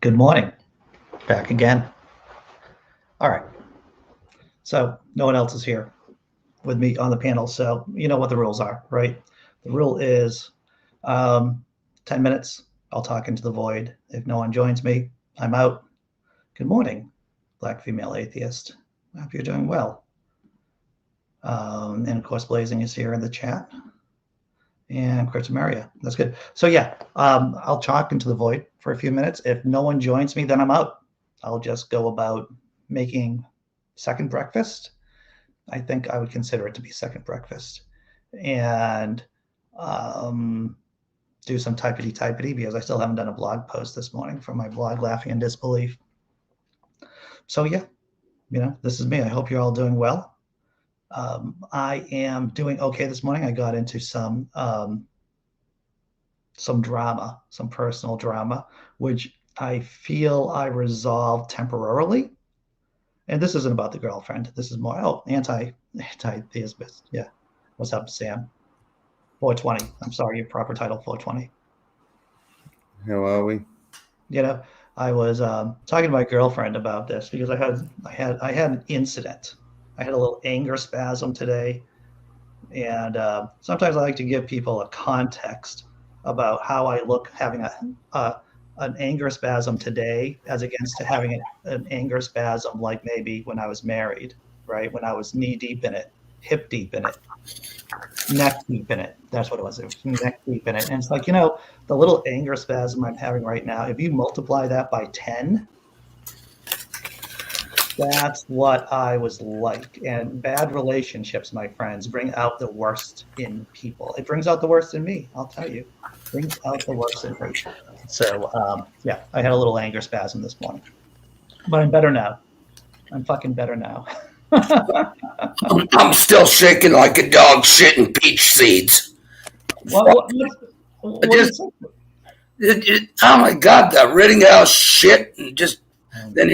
Good morning. Back again. All right. So no one else is here with me on the panel. So you know what the rules are, right? The rule is um, 10 minutes. I'll talk into the void. If no one joins me, I'm out. Good morning, Black female atheist. I hope you're doing well. And of course, Blazing is here in the chat. And Chris Maria. That's good. So yeah, I'll talk into the void for a few minutes. If no one joins me, then I'm out. I'll just go about making second breakfast. I think I would consider it to be second breakfast. And do some typety because I still haven't done a blog post this morning for my blog, Laughing in Disbelief. So yeah, this is me. I hope you're all doing well. I am doing okay this morning. I got into some drama, some personal drama, which I feel I resolved temporarily. And this isn't about the girlfriend. This is more anti-theist. Yeah. What's up, Sam? 420. I'm sorry, your proper title, 420. How are we? I was talking to my girlfriend about this because I had an incident. I had a little anger spasm today, and sometimes I like to give people a context about how I look having an anger spasm today as against to having an anger spasm like maybe when I was married, right? When I was knee deep in it, hip deep in it, neck deep in it. That's what it was. It was neck deep in it. And it's like, the little anger spasm I'm having right now, if you multiply that by 10, that's what I was like. And bad relationships, my friends, bring out the worst in people. It brings out the worst in me, I'll tell you. It brings out the worst in me. So, yeah, I had a little anger spasm this morning. But I'm better now. I'm fucking better now. I'm still shaking like a dog shitting peach seeds. What oh my God, the Rittinghouse shit, and just then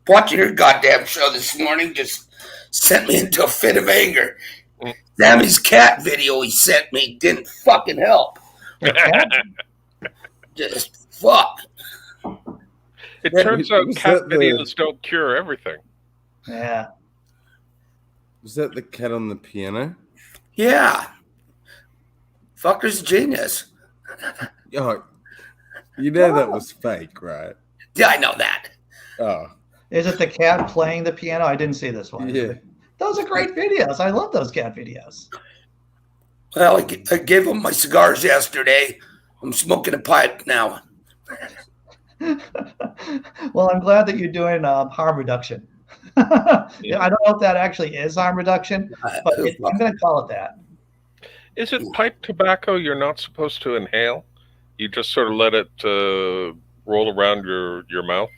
watching your goddamn show this morning just sent me into a fit of anger. Sammy's cat video he sent me didn't fucking help. Just fuck. It turns out cat videos don't cure everything. Yeah. Was that the cat on the piano? Yeah. Fucker's genius. Oh, that was fake, right? Yeah, I know that. Oh. Is it the cat playing the piano? I didn't see this one. Yeah. Those are great videos. I love those cat videos. Well, I gave him my cigars yesterday. I'm smoking a pipe now. Well, I'm glad that you're doing harm reduction. Yeah. I don't know if that actually is harm reduction, but I'm going to call it that. Is it pipe tobacco you're not supposed to inhale? You just sort of let it roll around your mouth?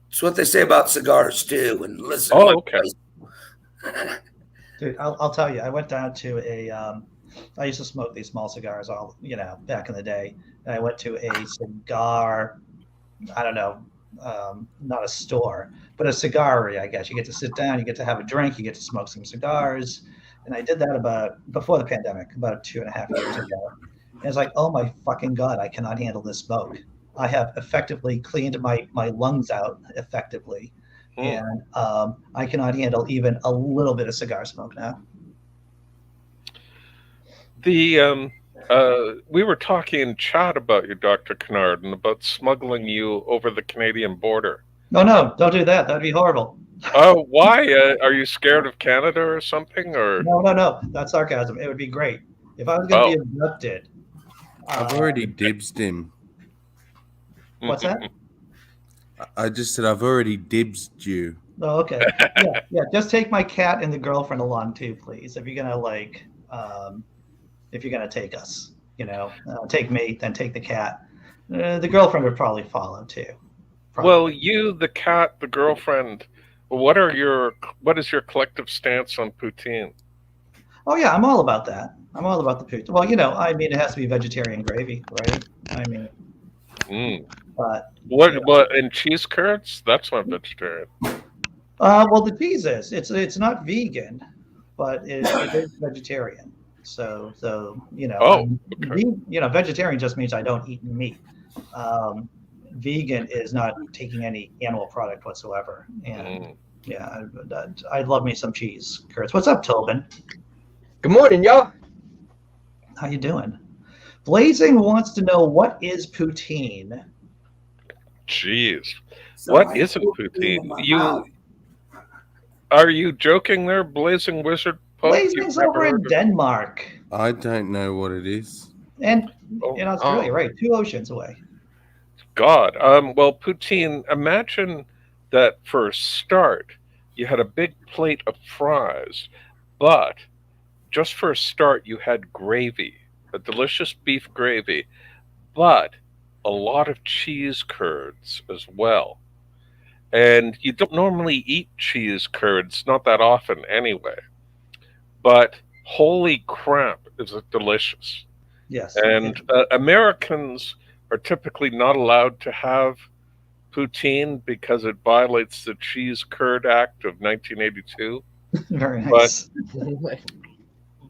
It's what they say about cigars, too. And listen. Oh, okay. Dude, I'll tell you, I went down to I used to smoke these small cigars back in the day. And I went to a cigar, I don't know, not a store, but a cigarry, I guess. You get to sit down, you get to have a drink, you get to smoke some cigars. And I did that before the pandemic, about 2.5 years ago. And it's like, oh my fucking God, I cannot handle this smoke. I have effectively cleaned my lungs out effectively. And I cannot handle even a little bit of cigar smoke now. We were talking in chat about you, Dr. Kennard, and about smuggling you over the Canadian border. No, don't do that. That'd be horrible. Oh, why? Are you scared of Canada or something? Or no, that's sarcasm. It would be great if I was going to be abducted. I've already dibsed him. What's that? I just said I've already dibsed you. Oh, okay. Yeah. Just take my cat and the girlfriend along too, please. If you're gonna if you're gonna take us, take me, then take the cat. The girlfriend would probably follow too. Probably. Well, you, the cat, the girlfriend. What is your collective stance on poutine? Oh yeah, I'm all about that. I'm all about the poutine. Well, it has to be vegetarian gravy, right? But what and cheese curds? That's not vegetarian. Well, the cheese is. It's not vegan, but it is vegetarian. So Oh, okay. Vegetarian just means I don't eat meat. vegan is not taking any animal product whatsoever. And yeah, I'd love me some cheese curds. What's up, Tobin? Good morning, y'all. How you doing? Blazing wants to know, what is poutine? Jeez. So What I isn't put it in poutine? my mouth. Are you joking there, Blazing Wizard Pope? Blazing's over in Denmark I don't know what it is. and Oh, in Australia, right? 2 oceans away. God. Well, poutine, imagine that for a start, you had a big plate of fries, but just for a start, you had gravy, a delicious beef gravy, but a lot of cheese curds as well. And you don't normally eat cheese curds, not that often anyway. But holy crap, is it delicious. Yes. And Americans are typically not allowed to have poutine because it violates the Cheese Curd Act of 1982. Very nice.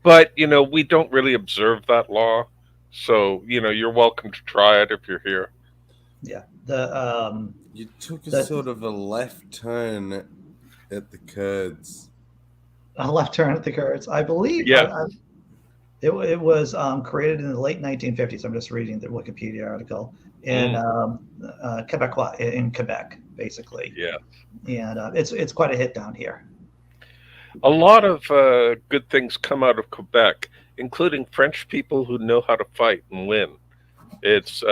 But we don't really observe that law. So, you're welcome to try it if you're here. Yeah. You took a That- sort of a left turn at the curds. A left turn at the curds. I believe Yeah. it was created in the late 1950s. I'm just reading the Wikipedia article in Quebecois, in Quebec, basically. Yeah. And it's quite a hit down here. A lot of good things come out of Quebec, including French people who know how to fight and win. It's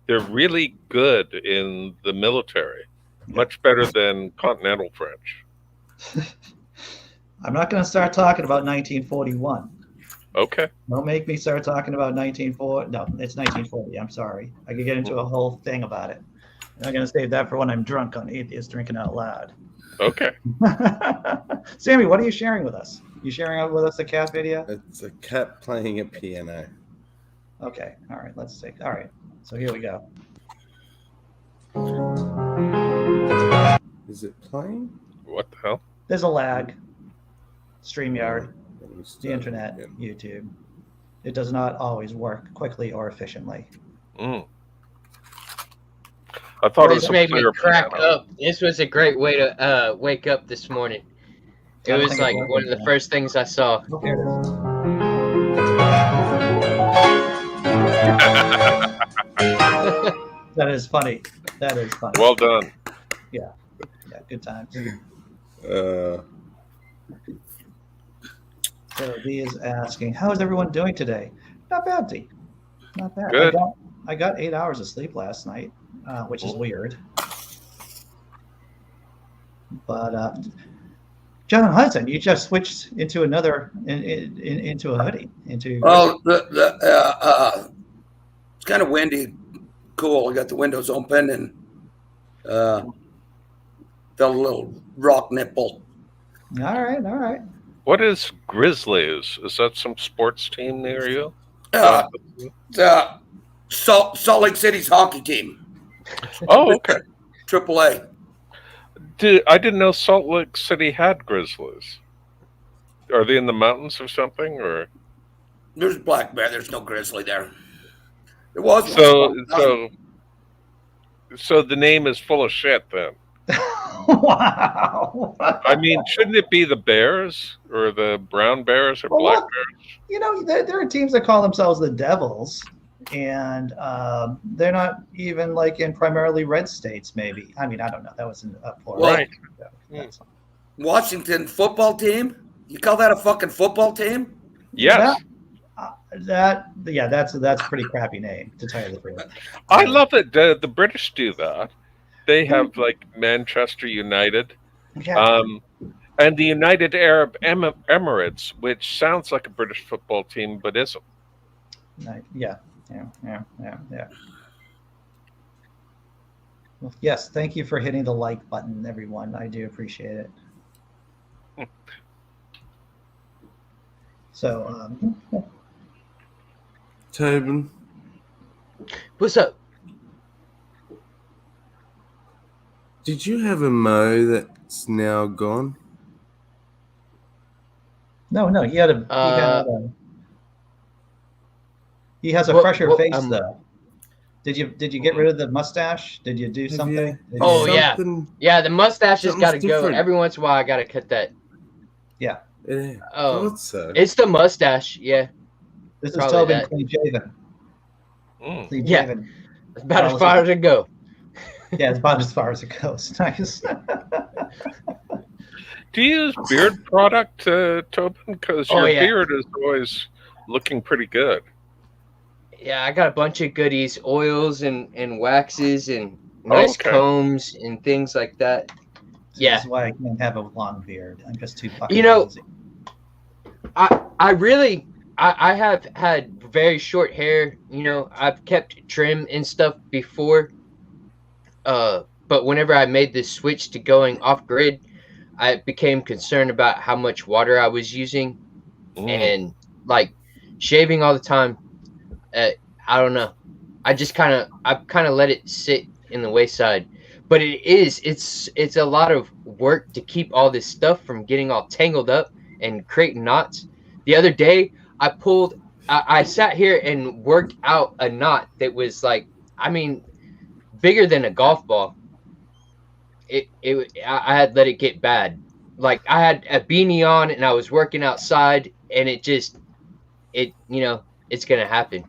they're really good in the military, much better than continental French. I'm not going to start talking about 1941. Okay. Don't make me start talking about 1940. No, it's 1940. I'm sorry. I could get into a whole thing about it. I'm going to save that for when I'm drunk on Atheists Drinking Out Loud. Okay. Sammy, what are you sharing with us? You sharing with us a cat video? It's a cat playing a piano. Okay. All right. Let's take. All right. So here we go. Is it playing? What the hell? There's a lag. StreamYard, Let me start the internet, again. YouTube. It does not always work quickly or efficiently. I thought it was This a made me player crack piano. up. This was a great way to wake up this morning. It I was think like it's one of the working, first things I saw. Oh, here it is. That is funny. That is funny. Well done. Yeah, good times. So D is asking, how is everyone doing today? Not bad, D. Not bad. Good. I got 8 hours of sleep last night, which is weird. But John Hudson, you just switched into another into a hoodie. Well, it's kind of windy, cool. I got the windows open and felt a little rock nipple. All right. What is Grizzlies? Is that some sports team near you? Salt Lake City's hockey team, Oh, okay. AAA. I didn't know Salt Lake City had Grizzlies. Are they in the mountains or something? Or There's black bear. There's no grizzly there. There was so the name is full of shit then. Wow. I mean, shouldn't it be the Bears or the Brown Bears or Well, Black look, Bears? You know, there are teams that call themselves the Devils, and they're not even like in primarily red states. Maybe. I mean, I don't know. That was a poor Right. That's fine. Washington football team. You call that a fucking football team? Yes. That's a pretty crappy name, to tell you the truth. I love it. The British do that. They have like Manchester United, Yeah. and the United Arab Emirates, which sounds like a British football team but isn't. Yeah. Well, yes, thank you for hitting the like button, everyone. I do appreciate it. So, Tobin, What's up? did you have a Mo that's now gone? no, he had he has a What- fresher what- face though. Did you get rid of the mustache? Did you do Have something? you- Did Oh, you- yeah. Something- Yeah, the mustache has got to Something's go. different. Every once in a while, I got to cut that. Yeah, thought so. It's the mustache. Yeah, This is Probably Tobin that. clean shaven. Mm. Clean Yeah. shaven. it's about Oh, as this far is- as it go. Yeah, it's about as far as it goes. Nice. Do you use beard product, Tobin? Because Oh, your yeah. beard is always looking pretty good. Yeah, I got a bunch of goodies, oils and waxes and nice Okay. combs and things like that. Yeah. This is why I can't have a long beard. I'm just too fucking You know- lazy. I have had very short hair. You know, I've kept trim and stuff before. But whenever I made this switch to going off grid, I became concerned about how much water I was using Mm. and like shaving all the time. I don't know. I've kind of let it sit in the wayside. But it's a lot of work to keep all this stuff from getting all tangled up and creating knots. The other day, I sat here and worked out a knot that was like, I mean, bigger than a golf ball. I had let it get bad. Like I had a beanie on and I was working outside and it's gonna happen.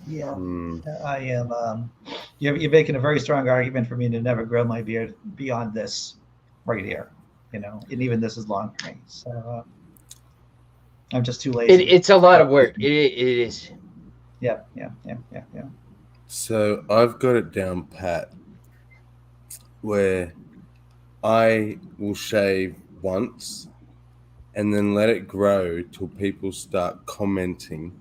Yeah, Hmm. I am. You're making a very strong argument for me to never grow my beard beyond this right here. You know, and even this is long for me. So I'm just too lazy. It's a lot of work. It is. Yeah. So I've got it down pat where I will shave once and then let it grow till people start commenting.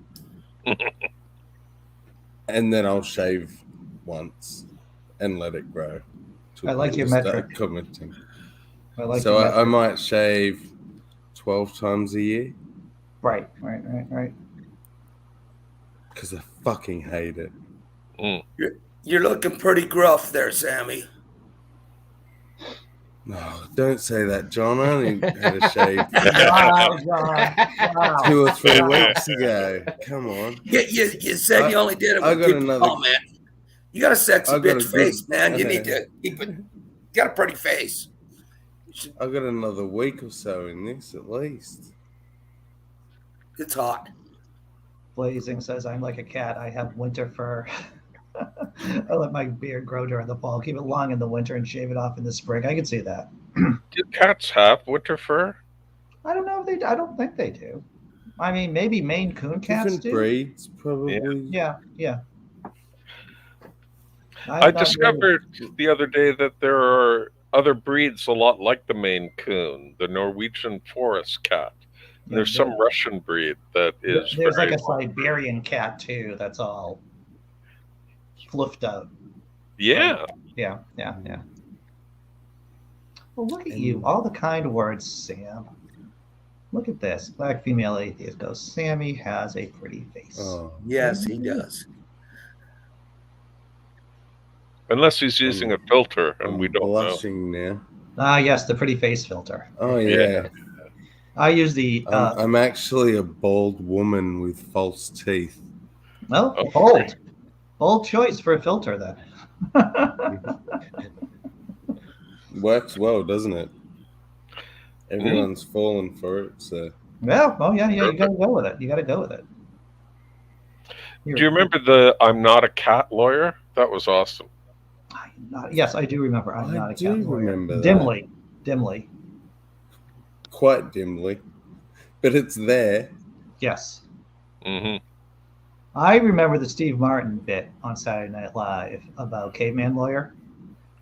And then I'll shave once and let it grow. till I like your people start metric. commenting. I like So the I metric. might shave 12 times a year Right. because I fucking hate it. Mm. You're looking pretty gruff there, Sammy. No, don't say that, John. I only had a shave Wow, John. Wow. 2 or 3 weeks ago. Come on. You said you only did it I when got people another- comment. You got a sexy I got a bitch good- face, man. You okay. need to keep it. You got a pretty face. I got another week or so in this at least. It's hot. Blazing says, I'm like a cat. I have winter fur. I let my beard grow during the fall, keep it long in the winter, and shave it off in the spring. I can see that. Do cats have winter fur? I don't know if they. I don't think they do. I mean, maybe Maine Coon cats Different do. breeds, probably. Yeah. I discovered the other day that there are other breeds a lot like the Maine Coon, the Norwegian forest cat. There's some Russian breed that is There's very like a Siberian cat too. That's all fluffed out. yeah. Yeah. Well, look at you. All the kind words, Sam. Look at this. Black female atheist goes, Sammy has a pretty face. Oh, Yes, he does. Unless he's using a filter, and I'm we don't know. blushing now. Ah, yes, the pretty face filter. Oh yeah. I use the I'm actually a bald woman with false teeth. well, Oh. bold choice for a filter then. Works well, doesn't it? Everyone's fallen for it, so Well, oh yeah, you gotta go with it. You gotta go with it. Do you remember the I'm Not a Cat lawyer? That was awesome. Yes, I do remember. I'm I not a do cat lawyer. remember that. Dimly. quite dimly, but it's there. Yes. Hmm. I remember the Steve Martin bit on Saturday Night Live about Caveman Lawyer.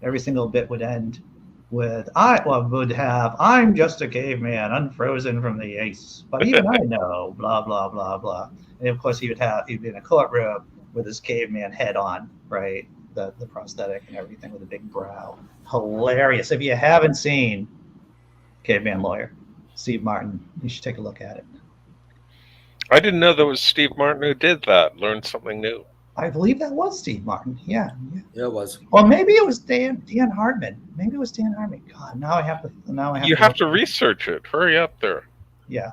Every single bit would end with I'm just a caveman, unfrozen from the ice. But even I know, blah, blah, blah, blah. And of course he'd be in a courtroom with his caveman head on, right? The prosthetic and everything with a big brow. Hilarious. If you haven't seen Caveman Lawyer, Steve Martin, you should take a look at it. I didn't know that was Steve Martin who did that. Learned something new. I believe that was Steve Martin. Yeah. Yeah, it was. Or maybe it was Dan Hartman. Maybe it was Dan Hartman. God, now I have to. You have to research it. Hurry up there. Yeah.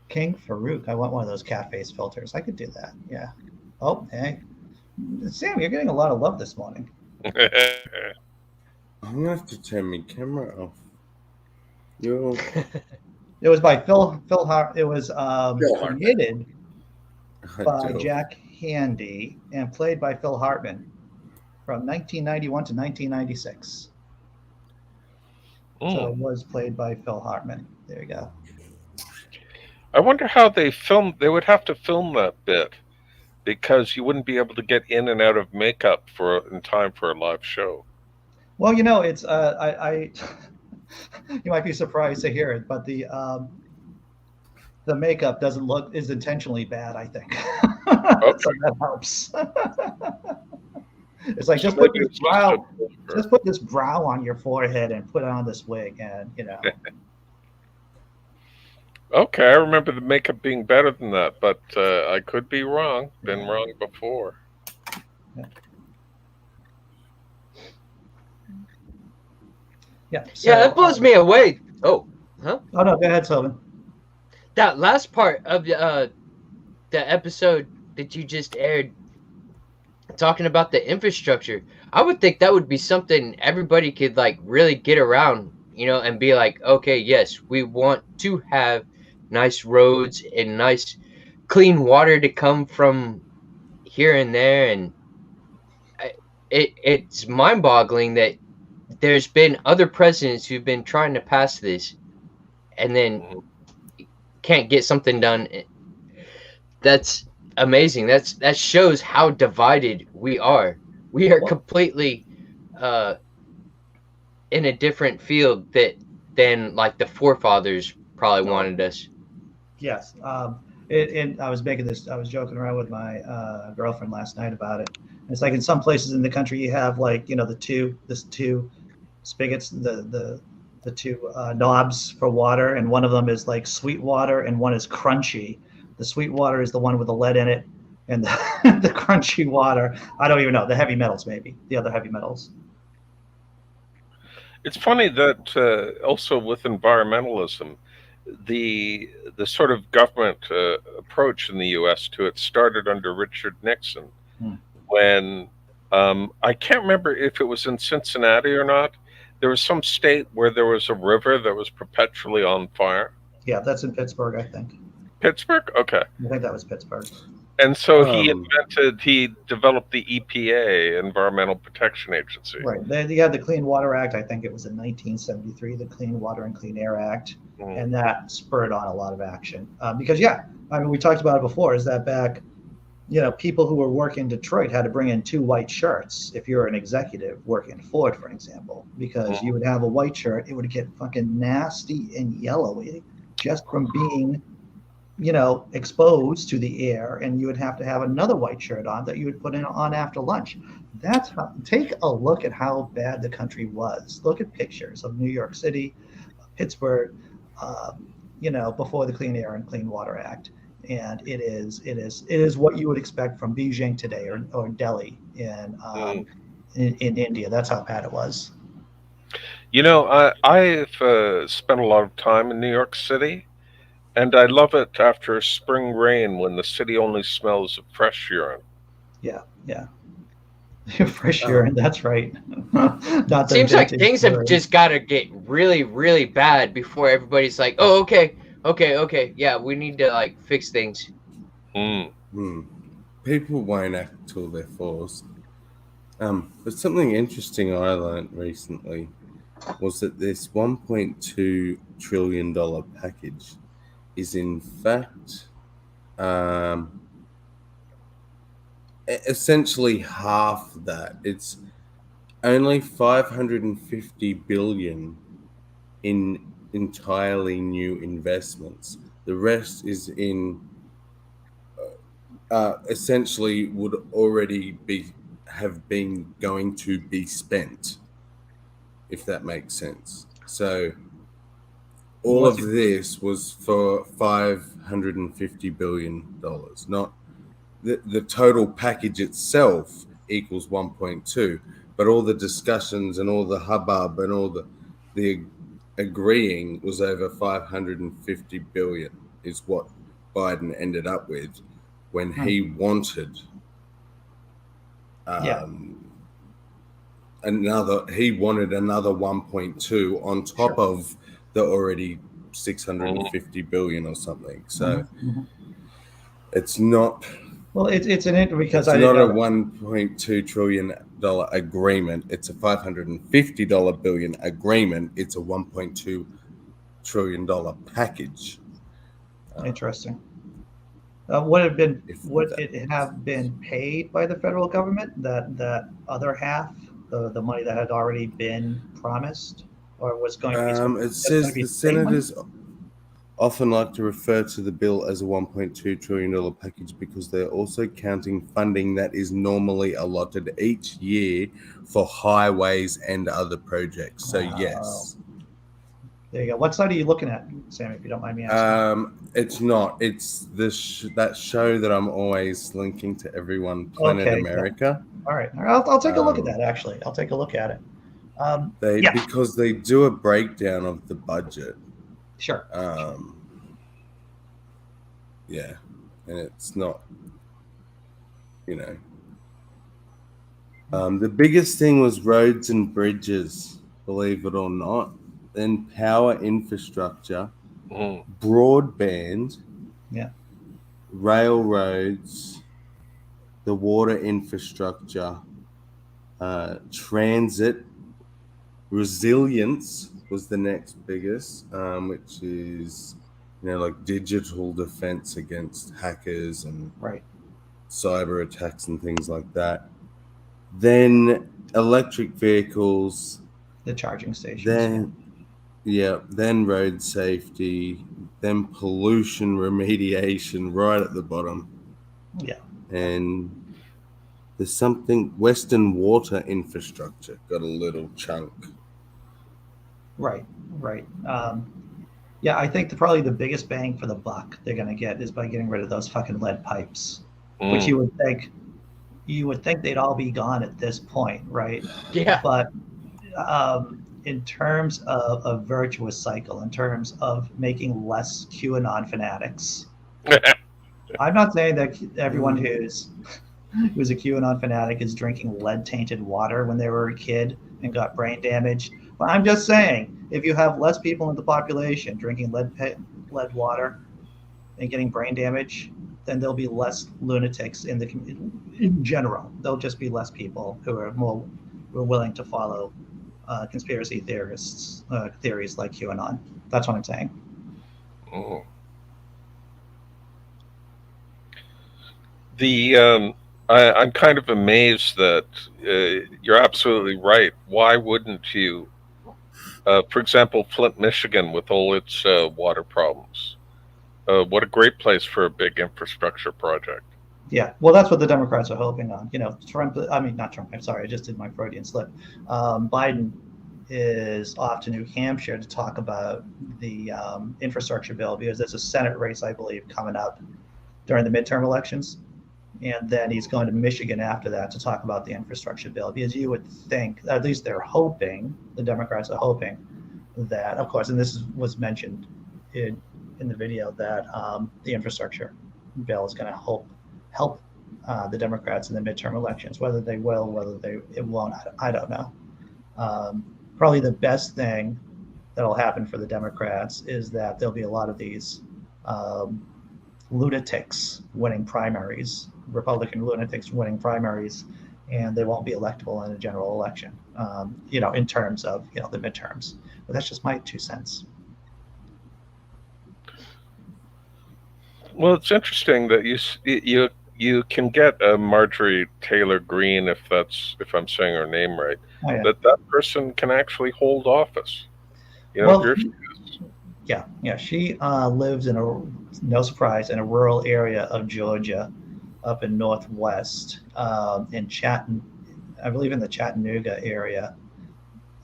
King Farouk. I want one of those cat face filters. I could do that. Yeah. Oh, hey. Sam, you're getting a lot of love this morning. I'm gonna have to turn my camera off. You're It was by Phil Hart. It was Phil Hartman. created by Joe. Jack Handy and played by Phil Hartman from 1991 to 1996. So it was played by Phil Hartman. There you go. I wonder how they filmed. They would have to film that bit because you wouldn't be able to get in and out of makeup in time for a live show. Well, it's I you might be surprised to hear it, but the makeup is intentionally bad, I think. Okay. So that helps. It's like So just put maybe this it's brow, just just put this brow on your forehead and put on this wig, and Okay, I remember the makeup being better than that, but I could be wrong. Been wrong before. yeah. Yeah, that blows me away. Oh, Oh no, go ahead, Sylvan. that last part of the episode that you just aired, talking about the infrastructure, I would think that would be something everybody could like really get around, and be like, okay, yes, we want to have nice roads and nice clean water to come from here and there, and it's mind-boggling that there's been other presidents who've been trying to pass this and then can't get something done. That's amazing. That shows how divided we are. We are completely in a different field than like the forefathers probably wanted us. Yes. And I was joking around with my girlfriend last night about it. It's like in some places in the country you have like the two spigots, the two knobs for water, and one of them is like sweet water and one is crunchy. The sweet water is the one with the lead in it, and the crunchy water, I don't even know, the heavy metals, maybe the other heavy metals. It's funny that also with environmentalism, the sort of government approach in the U.S. to it started under Richard Nixon, when I can't remember if it was in Cincinnati or not. There was some state where there was a river that was perpetually on fire. Yeah, that's in Pittsburgh, I think. Pittsburgh? Okay. I think that was Pittsburgh. And so he developed the EPA, Environmental Protection Agency. Right. You had the Clean Water Act. I think it was in 1973, the Clean Water and Clean Air Act. And that spurred on a lot of action. Because, we talked about it before, is that back, people who were working in Detroit had to bring in 2 white shirts if you're an executive working at Ford, for example, because you would have a white shirt, it would get fucking nasty and yellowy just from being exposed to the air, and you would have to have another white shirt on that you would put on after lunch. Take a look at how bad the country was. Look at pictures of New York City, Pittsburgh, before the Clean Air and Clean Water Act. And it is what you would expect from Beijing today or Delhi in India. That's how bad it was. I've spent a lot of time in New York City. And I love it after spring rain when the city only smells of fresh urine. Yeah. Fresh urine, that's right. Seems like things have just got to get really, really bad before everybody's like, oh, okay. Yeah, we need to like fix things. People won't act till they're forced. But something interesting I learned recently was that this $1.2 trillion package is in fact essentially half that. It's only 550 billion in entirely new investments. The rest is in essentially would already have been going to be spent, if that makes sense. So all of this was for $550 billion. Not the total package itself equals 1.2, but all the discussions and all the hubbub and all the agreeing was over 550 billion is what Biden ended up with when he wanted He wanted another 1.2 on top of the already 650 billion or something. So it's not. Well, it's an because it's I didn't not a know. $1.2 trillion agreement. It's a $550 billion agreement. It's a $1.2 trillion package. Interesting. Would it If have been paid by the federal government, that other half, the money that had already been promised, or was going to be It just going to says be the state money? senators often like to refer to the bill as a $1.2 trillion package because they're also counting funding that is normally allotted each year for highways and other projects. So yes. There you go. What side are you looking at, Sam, if you don't mind me asking? It's not. It's that show that I'm always linking to everyone, Planet Okay. America. All right. I'll take a look at that, actually. I'll take a look at it. Because they do a breakdown of the budget. Sure. Yeah, and it's not, the biggest thing was roads and bridges, believe it or not, then power infrastructure, broadband, railroads, the water infrastructure, transit, resilience was the next biggest, which is like digital defense against hackers and cyber attacks and things like that. Then electric vehicles, the charging stations. Then road safety, then pollution remediation right at the bottom. Yeah. And there's something, Western water infrastructure got a little chunk. Right. Yeah, I think probably the biggest bang for the buck they're going to get is by getting rid of those fucking lead pipes, which you would think they'd all be gone at this point, right? Yeah. But in terms of a virtuous cycle, in terms of making less QAnon fanatics, I'm not saying that everyone who's a QAnon fanatic is drinking lead-tainted water when they were a kid and got brain damage. But I'm just saying, if you have less people in the population drinking lead water and getting brain damage, then there'll be less lunatics in the community in general. There'll just be less people who are willing to follow conspiracy theories like QAnon. That's what I'm saying. I'm kind of amazed that you're absolutely right. Why wouldn't you? For example, Flint, Michigan, with all its water problems. What a great place for a big infrastructure project. Yeah, well, that's what the Democrats are hoping on. Not Trump. I'm sorry, I just did my Freudian slip. Biden is off to New Hampshire to talk about the infrastructure bill because there's a Senate race, I believe, coming up during the midterm elections. And then he's going to Michigan after that to talk about the infrastructure bill, because you would think, at least they're hoping, the Democrats are hoping that, of course, and this was mentioned in the video, that the infrastructure bill is going to help the Democrats in the midterm elections. Whether they will, it won't, I don't know. Probably the best thing that'll happen for the Democrats is that there'll be a lot of these lunatics winning primaries, Republican lunatics winning primaries, and they won't be electable in a general election, in terms of, the midterms. But that's just my 2 cents. Well, it's interesting that you can get a Marjorie Taylor Greene, if I'm saying her name right, that person can actually hold office. She lives no surprise, in a rural area of Georgia, up in Northwest, in I believe in the Chattanooga area.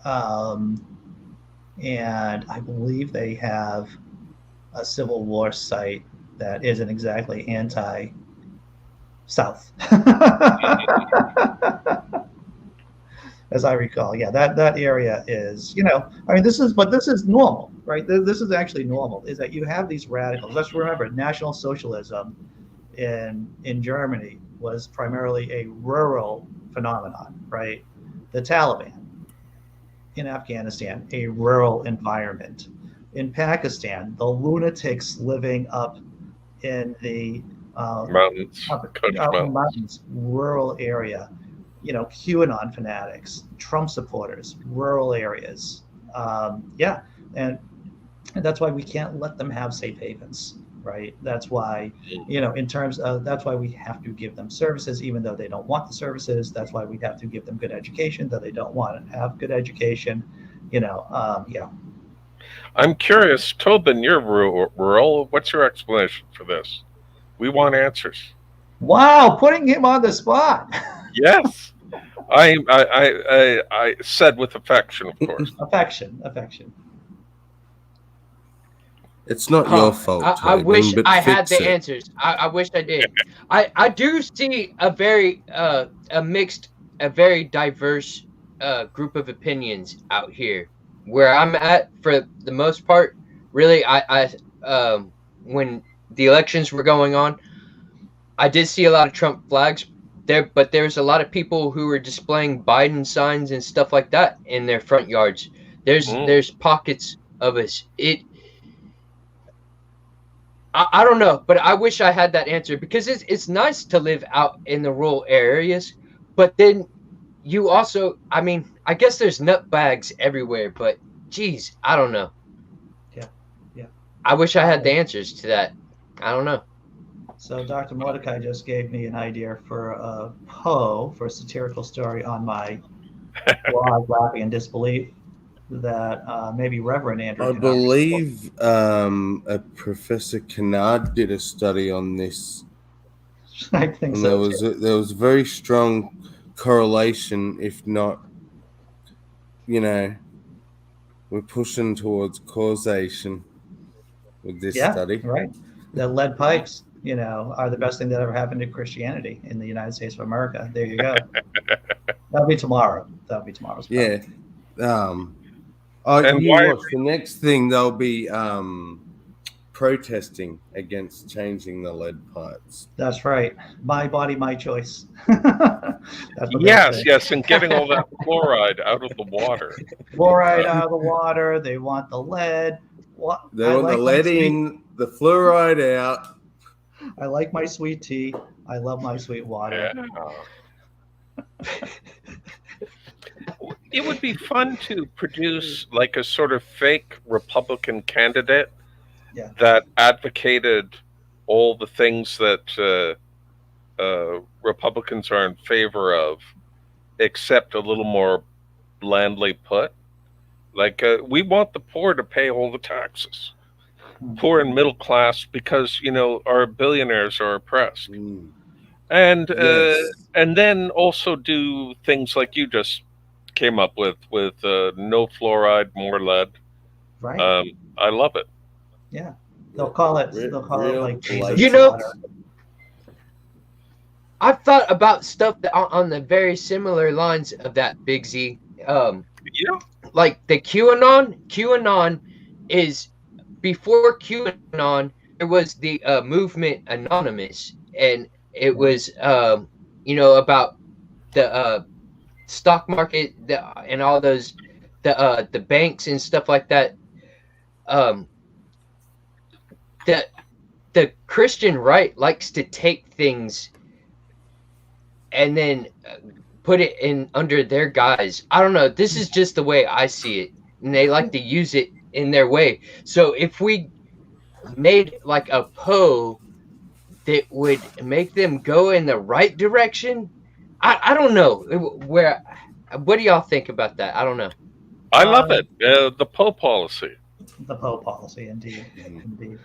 And I believe they have a Civil War site that isn't exactly anti-South. As I recall, that area is, this is normal, right? This is actually normal, is that you have these radicals. Let's remember, National Socialism in Germany was primarily a rural phenomenon, right? The Taliban in Afghanistan, a rural environment. In Pakistan, the lunatics living up in the Mountains, Coach out in the Mountains. mountains, rural area. QAnon fanatics, Trump supporters, rural areas. Yeah, and that's why we can't let them have safe havens, right? That's why, in terms of, that's why we have to give them services, even though they don't want the services. That's why we have to give them good education, though they don't want to have good education. Yeah. I'm curious, Tobin, you're rural. What's your explanation for this? We want answers. Wow, putting him on the spot. Yes, I said with affection, of course. Affection. It's not your fault, I wish Tobin, but I had fix the it. answers. I wish I did. I do see a very a mixed, a very diverse group of opinions out here. Where I'm at, for the most part, really, when the elections were going on, I did see a lot of Trump flags there, but there's a lot of people who were displaying Biden signs and stuff like that in their front yards. There's pockets of us. I don't know, but I wish I had that answer, because it's nice to live out in the rural areas, but then you also, I mean, I guess there's nutbags everywhere, but geez, I don't know. Yeah. I wish I had the answers to that. I don't know. So Dr. Mordecai just gave me an idea for a Poe, for a satirical story on my blog, Laughing in Disbelief, that maybe Reverend Andrew I can believe a Professor Kennard did a study on this, I think and so. there was a very strong correlation, if not, we're pushing towards causation with this Yeah, study. right. The lead pipes, are the best thing that ever happened to Christianity in the United States of America. There you go. That'll be tomorrow. That'll be tomorrow's. Yeah. And You why? watch the next thing. They'll be protesting against changing the lead pipes. That's right. My body, my choice. That's what Yes, and getting all that fluoride out of the water. Fluoride out of the water. They want the lead. They want the lead in, the fluoride out. I like my sweet tea. I love my sweet water. Yeah. It would be fun to produce like a sort of fake Republican candidate that advocated all the things that Republicans are in favor of, except a little more blandly put. Like, we want the poor to pay all the taxes. Poor and middle class, because, our billionaires are oppressed. And Yes. and then also do things like you just came up with no fluoride, more lead. Right. I love it. Yeah. They'll call it like Jesus water. I've thought about stuff that on the very similar lines of that, Big Z. Like the QAnon is, before QAnon, there was the movement Anonymous, and it was about the stock market, and all those the banks and stuff like that. The Christian right likes to take things and then put it in under their guise. I don't know. This is just the way I see it, and they like to use it in their way. So if we made like a Poe that would make them go in the right direction, I don't know. What do y'all think about that? I don't know. I love it. The Poe policy. The Poe policy, indeed. Indeed.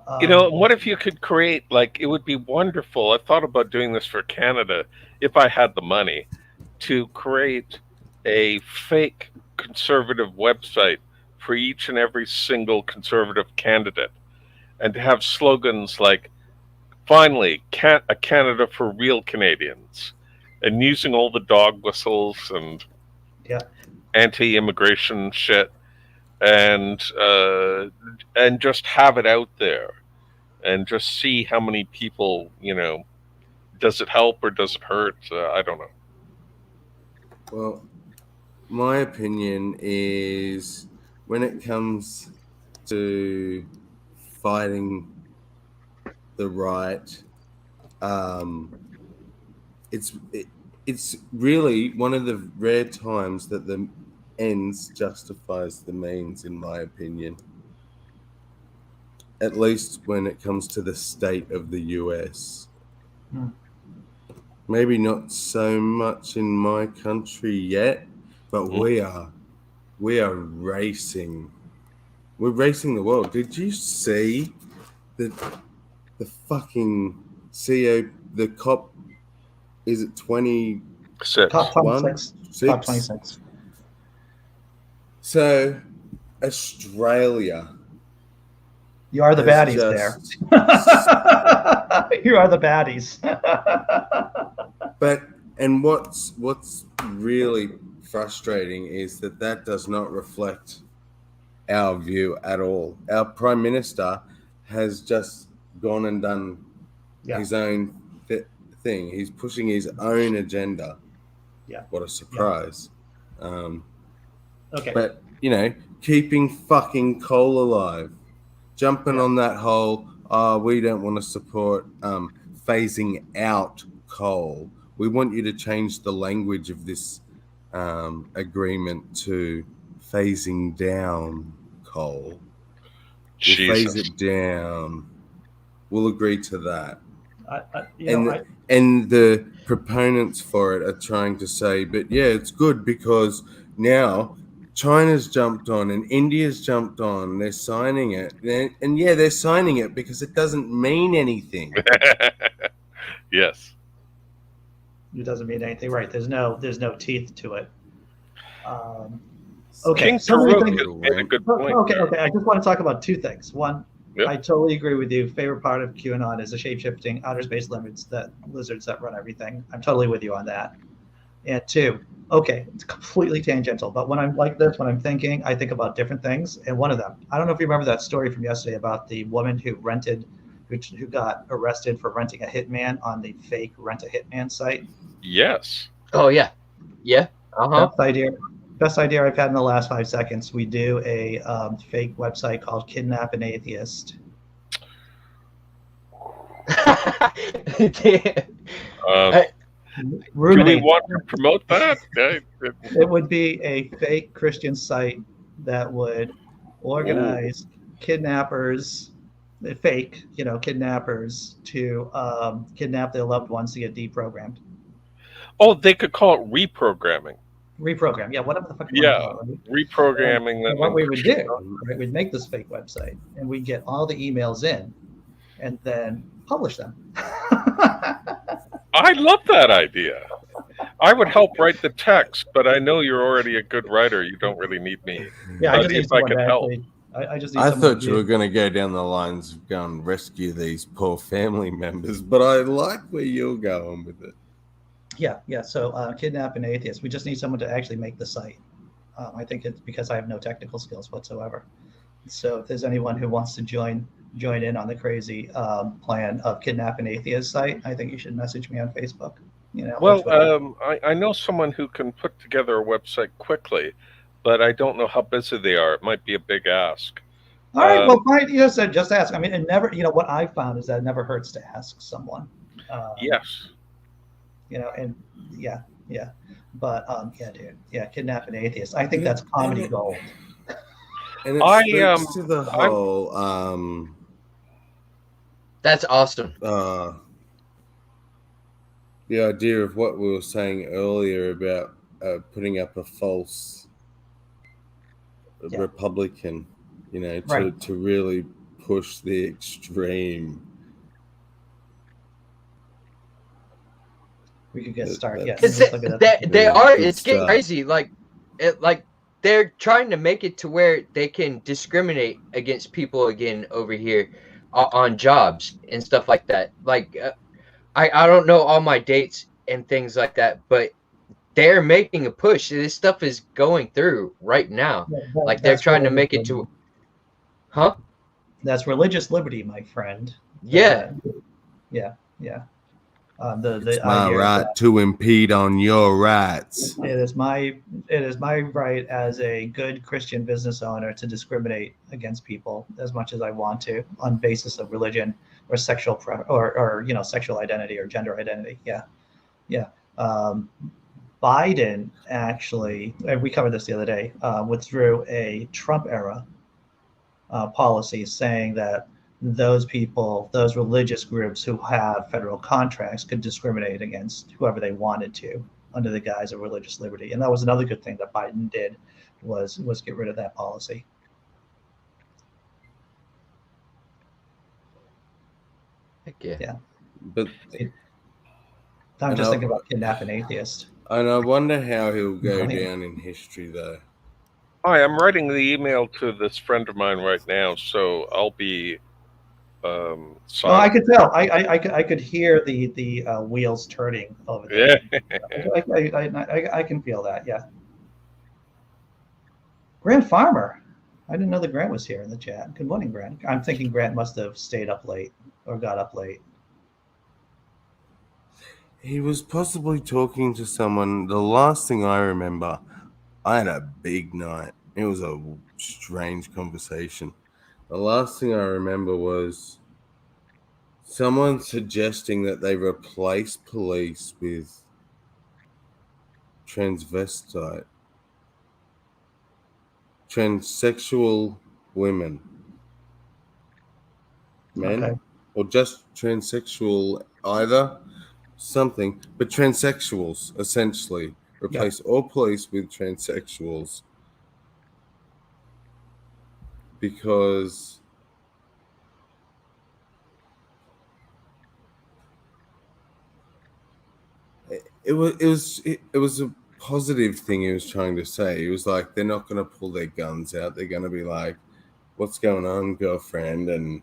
What if you could create, like, it would be wonderful. I thought about doing this for Canada if I had the money, to create a fake conservative website for each and every single conservative candidate, and to have slogans like, finally, a Canada for real Canadians, and using all the dog whistles and anti-immigration shit, and just have it out there, and just see how many people, does it help or does it hurt? I don't know. Well, my opinion is when it comes to fighting the right, it's it's really one of the rare times that the ends justifies the means, in my opinion. At least when it comes to the state of the US. Hmm. Maybe not so much in my country yet, but we are racing. We're racing the world. Did you see the fucking CEO, the COP? Is it 21? Top 26. Top 6? 26. So Australia. You are the has baddies there. just You are the baddies. But and what's really frustrating is that does not reflect our view at all. Our Prime Minister has just gone and done Yeah. his own thing. He's pushing his own agenda. Yeah. What a surprise. Okay. But, you know, keeping fucking coal alive. Jumping on that whole, we don't want to support phasing out coal. We want you to change the language of this agreement to phasing down coal. We'll phase it down. We'll agree to that. And the proponents for it are trying to say, but yeah, it's good because now China's jumped on and India's jumped on. They're signing it. And yeah, they're signing it because it doesn't mean anything. Yes. It doesn't mean anything, right? There's no teeth to it. Okay. King Farouk made a good point. Okay. I just want to talk about two things. One, I totally agree with you. Favorite part of QAnon is the shape-shifting outer space lizards that run everything. I'm totally with you on that. And two, okay, it's completely tangential, but when I'm like this, when I'm thinking, I think about different things. And one of them, I don't know if you remember that story from yesterday about the woman who got arrested for renting a hitman on the fake Rent a Hitman site. Yes. Oh yeah. Yeah. Uh-huh. Best idea I've had in the last 5 seconds. We do a fake website called Kidnap an Atheist. Do we want to promote that? It would be a fake Christian site that would organize kidnappers, fake, kidnappers to kidnap their loved ones to get deprogrammed. Oh, they could call it reprogramming. Reprogram, yeah, whatever the fuck. Reprogramming. And what we would do, right, we'd make this fake website, and we'd get all the emails in, and then publish them. I love that idea. I would help write the text, but I know you're already a good writer. You don't really need me. Yeah, I just need someone to help. I thought you were going to go down the lines of go and rescue these poor family members, but I like where you're going with it. Yeah. So Kidnap an Atheist. We just need someone to actually make the site. I think it's because I have no technical skills whatsoever. So if there's anyone who wants to join in on the crazy plan of Kidnap an Atheist site, I think you should message me on Facebook. I know someone who can put together a website quickly, but I don't know how busy they are. It might be a big ask. All right, well, fine. Just ask. I mean, it never. What I found is that it never hurts to ask someone. Yes. And yeah. But dude, Kidnap an Atheist. I think that's comedy gold. And it speaks to the whole. That's awesome. The idea of what we were saying earlier about putting up a false Republican, to really push the extreme. We could get started. Yeah, because they are. It's getting crazy. Like they're trying to make it to where they can discriminate against people again over here on jobs and stuff like that. Like I don't know all my dates and things like that, but they're making a push. This stuff is going through right now. Like they're trying to make it to, That's religious liberty, my friend. Yeah. Yeah. The My idea right to impede on your rights. it is my right as a good Christian business owner to discriminate against people as much as I want to on basis of religion or sexual or sexual identity or gender identity. Yeah. Biden actually, we covered this the other day, withdrew a Trump era policy saying that those people, those religious groups who have federal contracts could discriminate against whoever they wanted to under the guise of religious liberty. And that was another good thing that Biden did was get rid of that policy. Heck yeah. Yeah. But I'm just thinking about kidnapping atheists. And I wonder how he'll go Brilliant. down in history, though. Hi, I'm writing the email to this friend of mine right now, so I'll be Oh, silent. I could tell. I could hear the wheels turning over there. Yeah. I can feel that. Yeah. Grant Farmer. I didn't know that Grant was here in the chat. Good morning, Grant. I'm thinking Grant must have stayed up late or got up late. He was possibly talking to someone. The last thing I remember, I had a big night. It was a strange conversation. The last thing I remember was someone suggesting that they replace police with transsexual women, men, Okay. or just transsexual, either something, but transsexuals essentially replace all police with transsexuals because it was a positive thing he was trying to say. He was like, they're not going to pull their guns out. They're going to be like, what's going on, girlfriend? And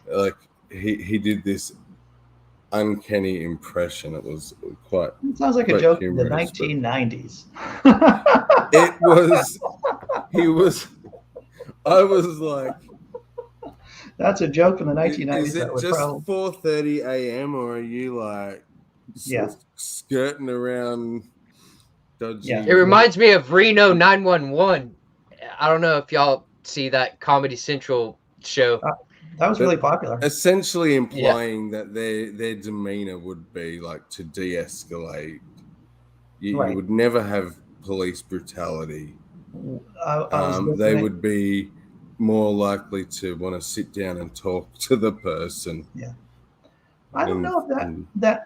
like he did this uncanny impression. It was quite. It sounds like a joke from the 1990s. It was. He was. I was like, that's a joke from the 1990s. Is it just 4:30 a.m. or are you like skirting around dodgy? Yeah. It reminds me of Reno 911. I don't know if y'all see that Comedy Central show. That was really popular. Essentially implying that their demeanor would be like to de-escalate. You would never have police brutality. They would be more likely to want to sit down and talk to the person. Yeah. I don't know if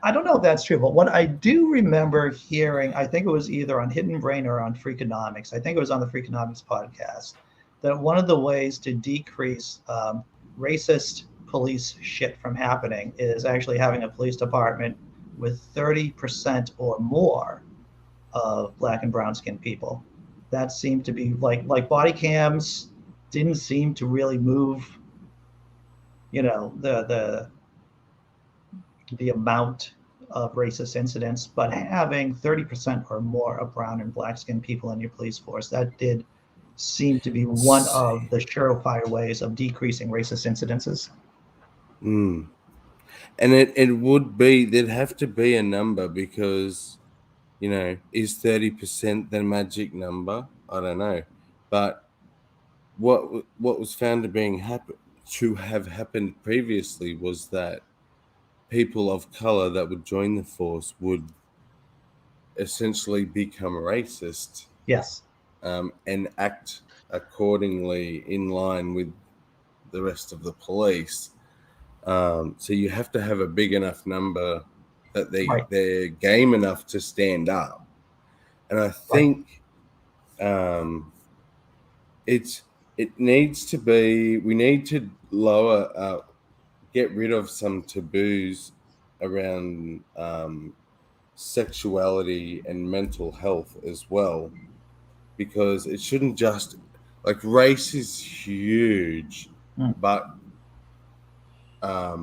I don't know if that's true, but what I do remember hearing, I think it was either on Hidden Brain or on Freakonomics. I think it was on the Freakonomics podcast, that one of the ways to decrease racist police shit from happening is actually having a police department with 30% or more of black and brown skinned people. That seemed to be like body cams didn't seem to really move, the amount of racist incidents, but having 30% or more of brown and black skinned people in your police force, that did seem to be one of the surefire ways of decreasing racist incidences. And it would be, there'd have to be a number because, is 30% the magic number? I don't know. But what was found to have happened previously was that people of color that would join the force would essentially become racist. Yes. And act accordingly in line with the rest of the police. So you have to have a big enough number that they're game enough to stand up. And I think it needs to be, we need to get rid of some taboos around sexuality and mental health as well, because it shouldn't just, like, race is huge, but I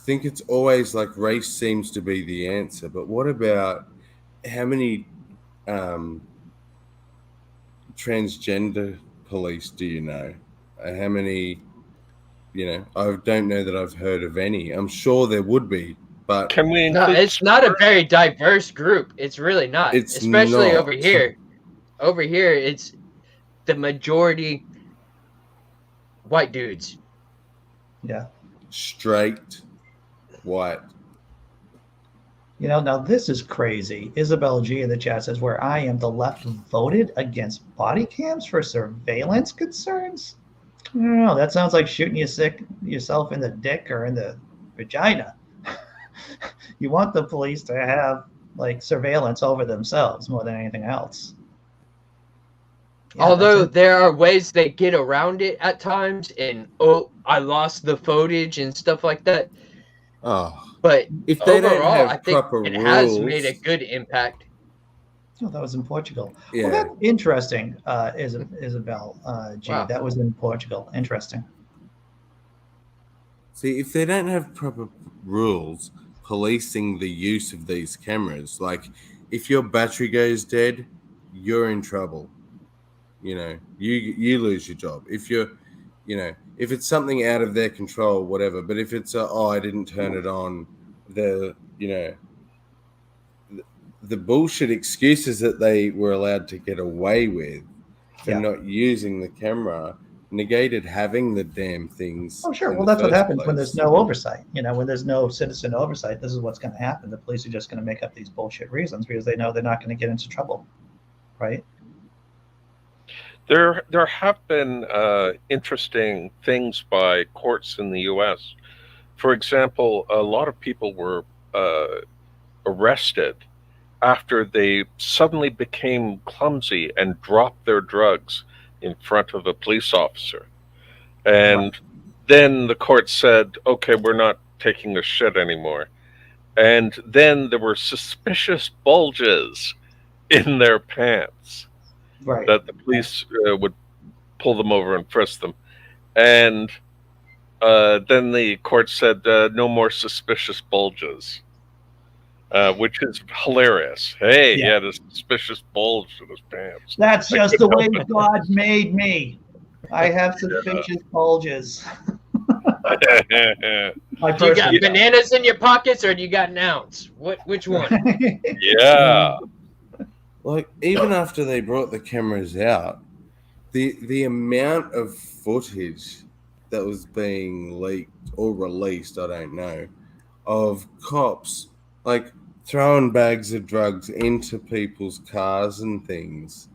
think it's always like race seems to be the answer. But what about how many transgender police do you know? How many, I don't know that I've heard of any. I'm sure there would be, but Can we No, include it's not a very diverse group. It's really not. It's Especially not. over here. Over here, it's the majority white dudes. Yeah. straight white. Now this is crazy. Isabel G in the chat says, where I am, the left voted against body cams for surveillance concerns. I don't know. That sounds like shooting yourself in the dick or in the vagina. You want the police to have like surveillance over themselves more than anything else. Yeah, Although there are ways they get around it at times, and I lost the footage and stuff like that. Oh, But if they overall, don't have I think proper it rules, has made a good impact. Oh, that was in Portugal. Yeah. Well, that's interesting, Isabel G. Wow. That was in Portugal. Interesting. See, if they don't have proper rules policing the use of these cameras, like if your battery goes dead, you're in trouble. You lose your job. If you're, if it's something out of their control, whatever. But if it's I didn't turn it on, the bullshit excuses that they were allowed to get away with for not using the camera negated having the damn things. Oh, sure. in Well, the that's what first happens when there's place. no oversight. When there's no citizen oversight, this is what's going to happen. The police are just going to make up these bullshit reasons because they know they're not going to get into trouble, right? There have been interesting things by courts in the U.S. For example, a lot of people were arrested after they suddenly became clumsy and dropped their drugs in front of a police officer. And then the court said, okay, we're not taking the shit anymore. And then there were suspicious bulges in their pants that the police would pull them over and frisk them. And then the court said, no more suspicious bulges. Which is hilarious. Hey, he had a suspicious bulge in his pants. That's just the way God made me. I have suspicious bulges. Do you got bananas in your pockets, or do you got an ounce? Which one? Yeah. Like, even after they brought the cameras out, the amount of footage that was being leaked or released, I don't know, of cops like throwing bags of drugs into people's cars and things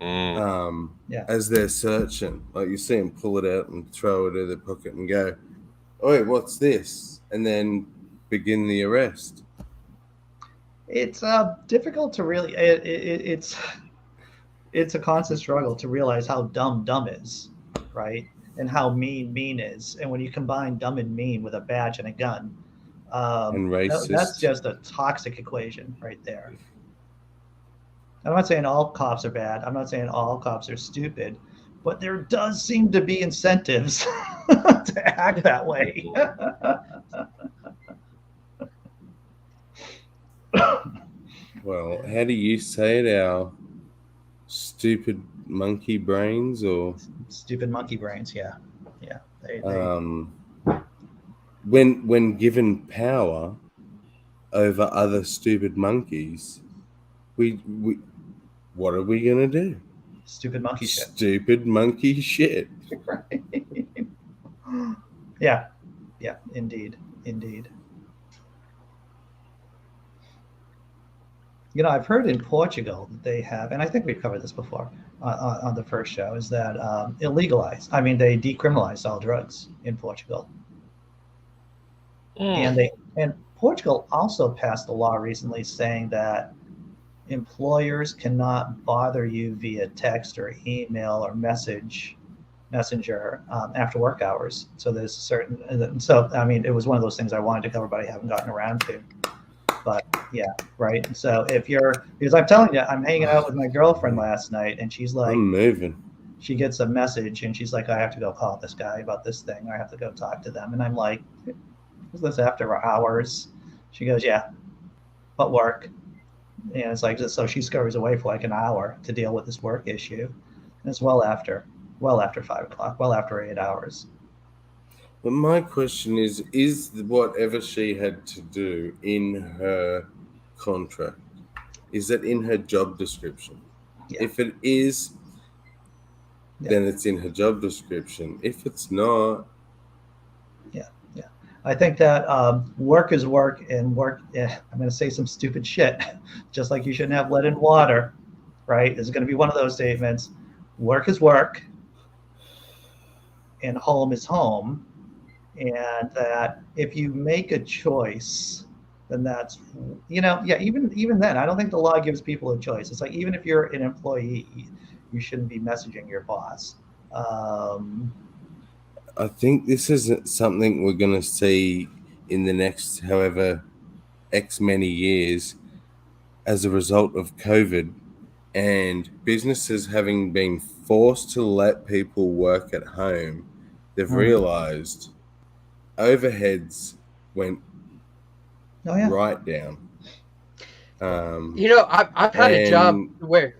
as they're searching. Like, you see them pull it out and throw it in their pocket and go, oh, wait, what's this? And then begin the arrest. It's difficult to really. It's a constant struggle to realize how dumb is, right? And how mean is. And when you combine dumb and mean with a badge and a gun, and racist. That's just a toxic equation right there. I'm not saying all cops are bad. I'm not saying all cops are stupid, but there does seem to be incentives to act that way. Well, how do you say it? Our stupid monkey brains, or stupid monkey brains? Yeah. They... When given power over other stupid monkeys, we what are we gonna do? Stupid monkey shit. Stupid monkey shit. Right. Yeah. Indeed. I've heard in Portugal that they have, and I think we've covered this before on the first show, is that they decriminalized all drugs in Portugal. And Portugal also passed a law recently saying that employers cannot bother you via text or email or messenger after work hours. So there's it was one of those things I wanted to cover, but I haven't gotten around to. But yeah, right. So because I'm telling you, I'm hanging out with my girlfriend last night, and she's like, I'm moving. She gets a message, and she's like, I have to go call this guy about this thing. I have to go talk to them. And I'm like, is this after hours? She goes, yeah, but work. And it's like, so she scurries away for like an hour to deal with this work issue. And it's well after 5 o'clock, well after 8 hours. But my question is whatever she had to do in her contract, is that in her job description? Yeah. If it is, Yeah. then it's in her job description. If it's not, I think that work is work, and work. I'm going to say some stupid shit, just like you shouldn't have lead in water, right? Is going to be one of those statements. Work is work, and home is home, and that if you make a choice, then that's yeah. Even then, I don't think the law gives people a choice. It's like even if you're an employee, you shouldn't be messaging your boss. I think this is something we're going to see in the next however X many years as a result of COVID and businesses having been forced to let people work at home. They've realized overheads went Oh yeah. right down. I've had a job where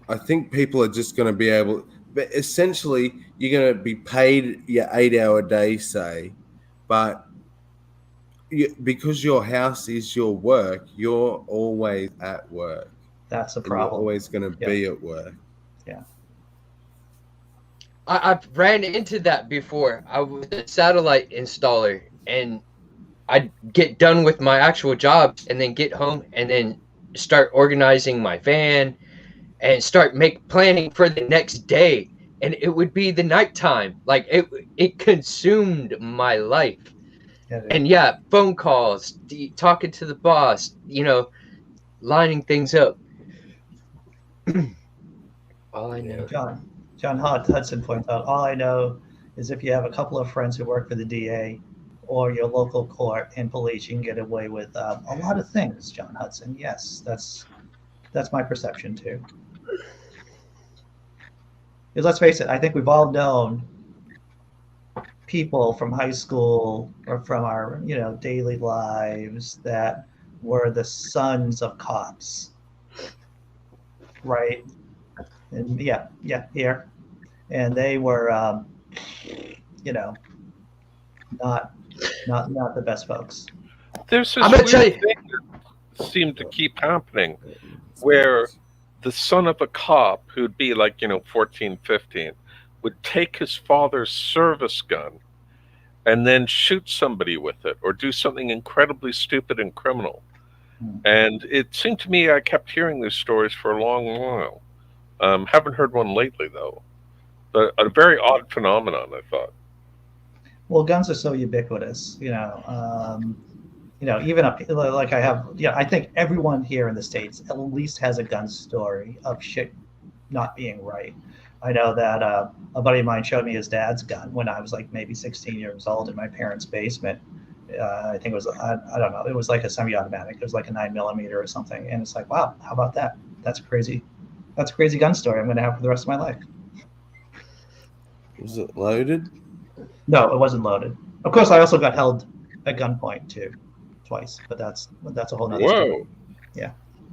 I think people are just going to be able, but essentially you're going to be paid your 8-hour day, say, but because your house is your work, you're always at work. That's a And you're problem. always going to be at work. Yeah. I've ran into that before. I was a satellite installer, and I'd get done with my actual job and then get home and then start organizing my van and start planning for the next day. And it would be the nighttime. Like it consumed my life. And yeah, phone calls, talking to the boss, lining things up. All I know. John Hudson points out, all I know is if you have a couple of friends who work for the DA or your local court and police, you can get away with a lot of things, John Hudson. Yes, that's my perception too. Because let's face it, I think we've all known people from high school or from our daily lives that were the sons of cops, right? And here, and they were not the best folks. There's this I'm gonna tell weird you. thing that seemed to keep happening where the son of a cop who'd be like 14, 15 would take his father's service gun and then shoot somebody with it or do something incredibly stupid and criminal. And it seemed to me I kept hearing these stories for a long while. Haven't heard one lately though. But a very odd phenomenon, I thought. Well, guns are so ubiquitous, even up like I have, I think everyone here in the States at least has a gun story of shit not being right. I know that a buddy of mine showed me his dad's gun when I was like maybe 16 years old in my parents' basement. I think it was, I don't know, it was like a semi-automatic. It was like a 9mm or something. And it's like, wow, how about that? That's a crazy gun story I'm going to have for the rest of my life. Was it loaded? No, it wasn't loaded. Of course, I also got held at gunpoint too, twice. But that's a whole nother story. Yeah,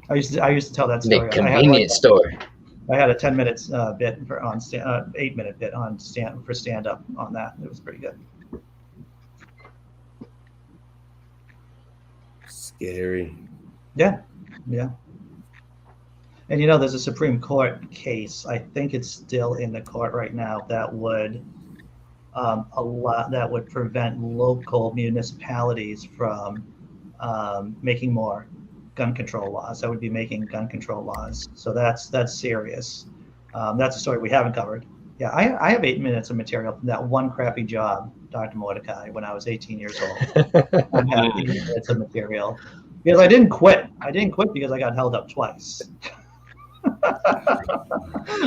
I used to tell that story. The convenience store. I had a 10-minute bit on 8-minute bit on stand up on that. It was pretty good. Scary. Yeah. And there's a Supreme Court case. I think it's still in the court right now that would prevent local municipalities from making more gun control laws. That would be making gun control laws. So that's serious. That's a story we haven't covered. Yeah, I have 8 minutes of material from that one crappy job, Dr. Mordecai, when I was 18 years old. I have 8 minutes of material because I didn't quit. I didn't quit because I got held up twice.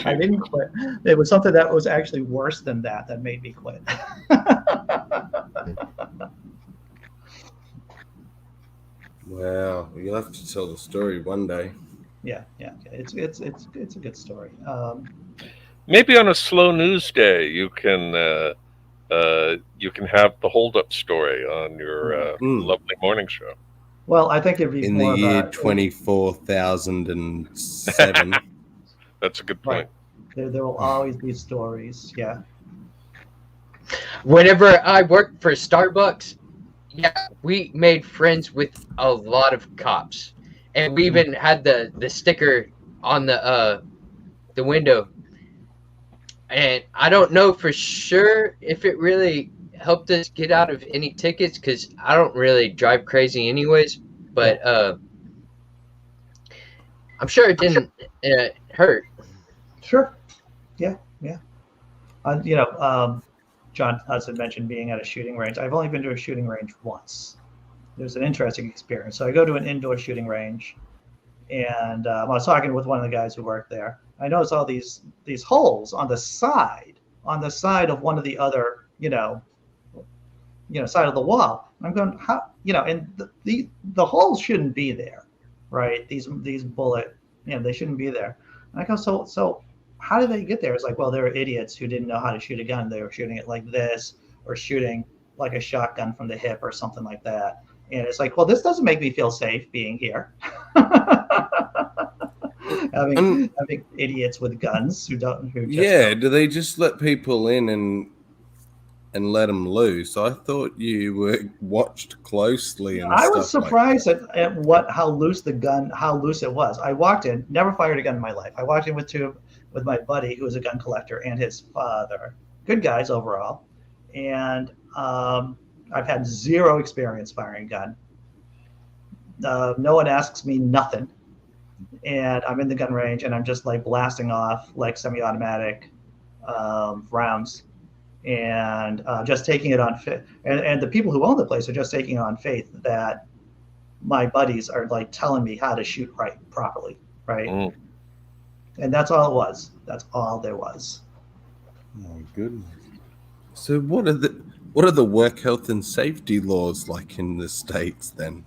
I didn't quit. It was something that was actually worse than that made me quit. Wow, you'll have to tell the story one day. Yeah. It's a good story. Maybe on a slow news day, you can have the hold-up story on your lovely morning show. Well, I think it'd be in more the year about 24,007. That's a good point. Right. There will always be stories. Yeah. Whenever I worked for Starbucks, yeah, we made friends with a lot of cops, and we even had the sticker on the window. And I don't know for sure if it really helped us get out of any tickets because I don't really drive crazy anyways. But I'm sure it didn't hurt. Sure. Yeah. Yeah. John Hudson mentioned being at a shooting range. I've only been to a shooting range once. It was an interesting experience. So I go to an indoor shooting range, and I was talking with one of the guys who worked there. I noticed all these holes on the side of one of the other, side of the wall. I'm going, how, and the holes shouldn't be there, right? These bullet, they shouldn't be there. And I go, so how did they get there? It's like, well, there were idiots who didn't know how to shoot a gun. They were shooting it like this, or shooting like a shotgun from the hip or something like that. And it's like, well, this doesn't make me feel safe being here. having idiots with guns who don't. Do they just let people in and let them loose? I thought you were watched closely. And I was surprised like at how loose it was. I walked in, never fired a gun in my life. I walked in with my buddy who was a gun collector and his father. Good guys overall, and I've had zero experience firing a gun. No one asks me nothing. And I'm in the gun range and I'm just like blasting off like semi-automatic rounds and just taking it on faith. And the people who own the place are just taking it on faith that my buddies are like telling me how to shoot properly. Right. Mm. And that's all it was. That's all there was. Oh, goodness. So what are the work health and safety laws like in the States then?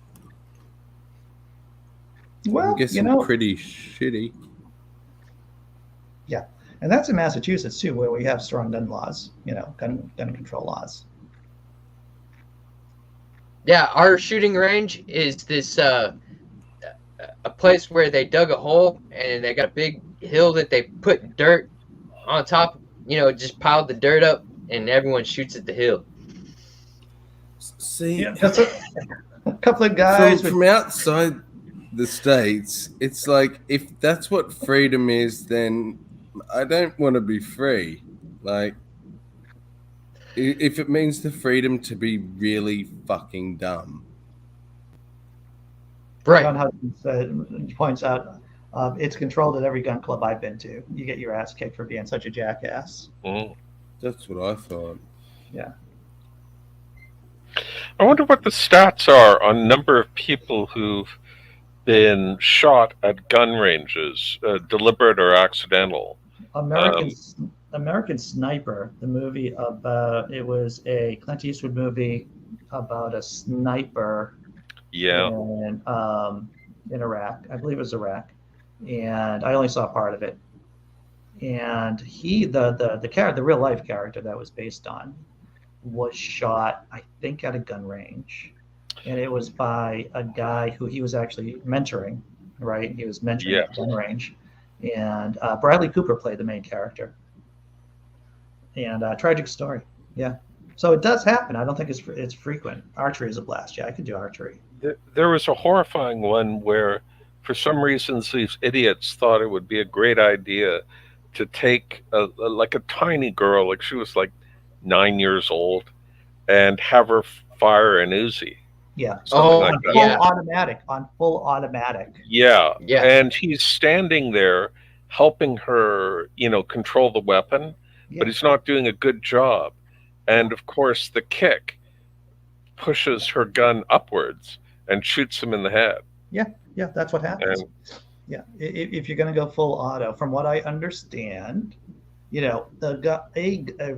Well, I'm guessing pretty shitty. Yeah, and that's in Massachusetts too, where we have strong gun laws. Gun control laws. Yeah, our shooting range is this a place where they dug a hole and they got a big hill that they put dirt on top. Just piled the dirt up, and everyone shoots at the hill. See, that's a couple of guys from outside the States, it's like, if that's what freedom is, then I don't want to be free. Like, if it means the freedom to be really fucking dumb. Right. John Hudson points out it's controlled at every gun club I've been to. You get your ass kicked for being such a jackass. Mm. That's what I thought. Yeah. I wonder what the stats are on number of people who've been shot at gun ranges, deliberate or accidental. American Sniper, the movie about, it was a Clint Eastwood movie about a sniper. Yeah. In Iraq, I believe it was Iraq, and I only saw part of it. And the real life character that was based on was shot, I think, at a gun range. And it was by a guy who he was actually mentoring, right? He was mentoring at gun range. And Bradley Cooper played the main character. And tragic story. Yeah. So it does happen. I don't think it's frequent. Archery is a blast. Yeah, I could do archery. There was a horrifying one where, for some reasons, these idiots thought it would be a great idea to take a tiny girl, like she was like 9 years old, and have her fire an Uzi. Yeah. On full automatic. Yeah. Yeah. And he's standing there helping her, control the weapon, but he's not doing a good job. And of course, the kick pushes her gun upwards and shoots him in the head. Yeah. Yeah. That's what happens. Yeah. If you're going to go full auto, from what I understand, a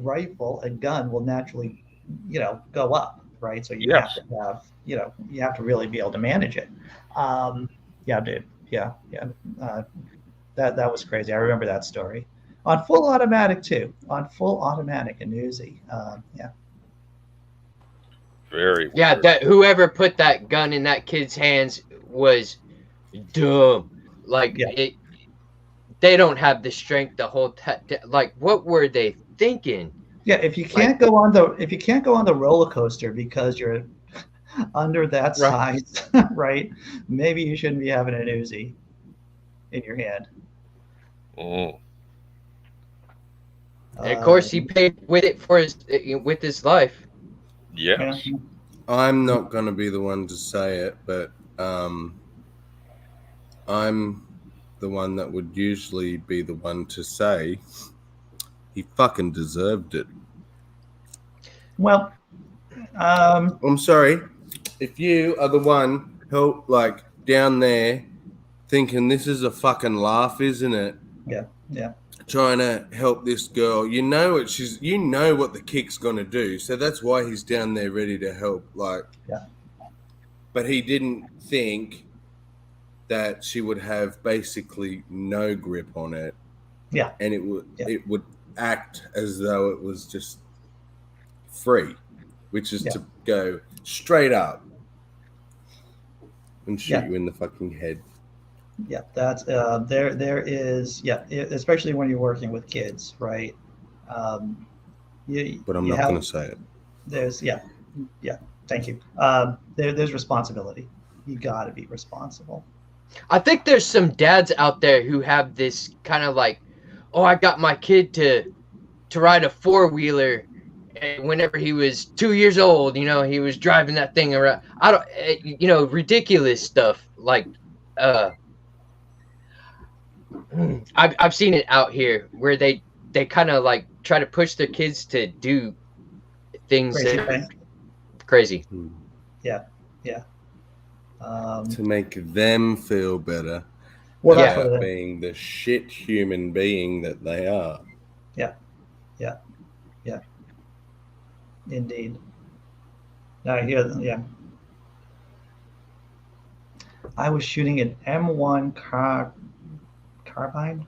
rifle, a gun will naturally, go up. Right. So you have to have, you have to really be able to manage it. Yeah, dude. Yeah. Yeah. That was crazy. I remember that story. On full automatic too. On full automatic and Uzi. Yeah. Very yeah. weird. That whoever put that gun in that kid's hands was dumb. Like they don't have the strength to hold. Like, what were they thinking? Yeah, if you can't go on the roller coaster because you're under that Right. size, right? Maybe you shouldn't be having an Uzi in your hand. Mm. And of course, he Um, paid with it for with his life. yeah, Yes. I'm not going to be the one to say it, but I'm the one that would usually be the one to say he fucking deserved it. well, I'm sorry. If you are the one who, like, down there thinking this is a fucking laugh, isn't it? yeah, Trying to help this girl, you know what the kick's gonna do, so that's why he's down there ready to help. Like, yeah, but he didn't think that she would have basically no grip on it, yeah, and yeah, it would act as though it was just free, which is yeah, to go straight up and shoot yeah, you in the fucking head. yeah. That's there is especially when you're working with kids, right? Um, you But I'm you not have gonna say it. there's yeah. Thank you. There's responsibility. You got to be responsible. I think there's some dads out there who have this kind of like, oh, I got my kid to ride a 4-wheeler. And whenever he was 2 years old, he was driving that thing around. I don't, ridiculous stuff like, uh, I've seen it out here where they kind of like try to push their kids to do things Crazy that are thing. crazy. Yeah, yeah. To make them feel better Well, that's what about it is. being the shit human being that they are. Yeah, yeah, yeah. Indeed. Now here, yeah. I was shooting an M1 carbine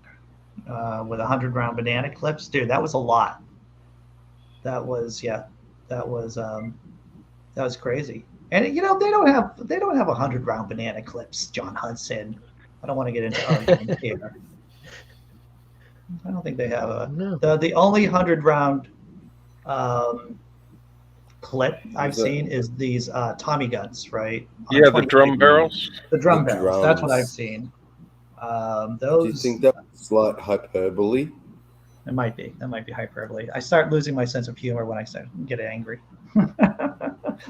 with 100-round banana clips. Dude, that was a lot. That was that was that was crazy. And they don't have 100-round banana clips, John Hudson. I don't want to get into arguments here. I don't think they have No. the only 100-round clip I've The, seen is these Tommy guns, right? On Yeah, the 22. drum barrels. The the drum barrels. That's what I've drums. seen. Do you Those think that's slight hyperbole? it might be. That might be hyperbole. I start losing my sense of humor when I start get angry.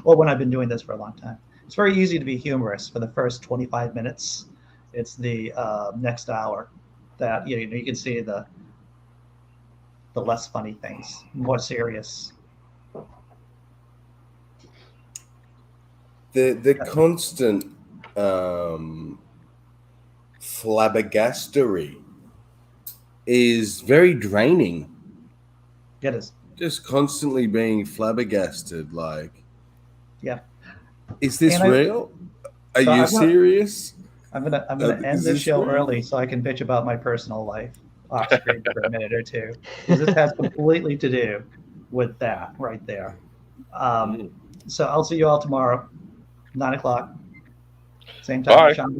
Well, when I've been doing this for a long time, it's very easy to be humorous for the first 25 minutes. It's the next hour that you can see the less funny things, more serious. The constant flabbergastery is very draining. It is. Just constantly being flabbergasted. Like, Yeah. is this And real? Are so you serious? I'm gonna end Is this this show real? early so I can bitch about my personal life off screen for a minute or two, because this has completely to do with that right there. Mm. So I'll see you all tomorrow, 9 o'clock, same Bye. time.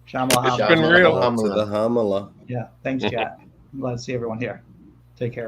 Shamla It's Hamla. been real. To the Hamala. Yeah, thanks, Jack. I'm glad to see everyone here. Take care.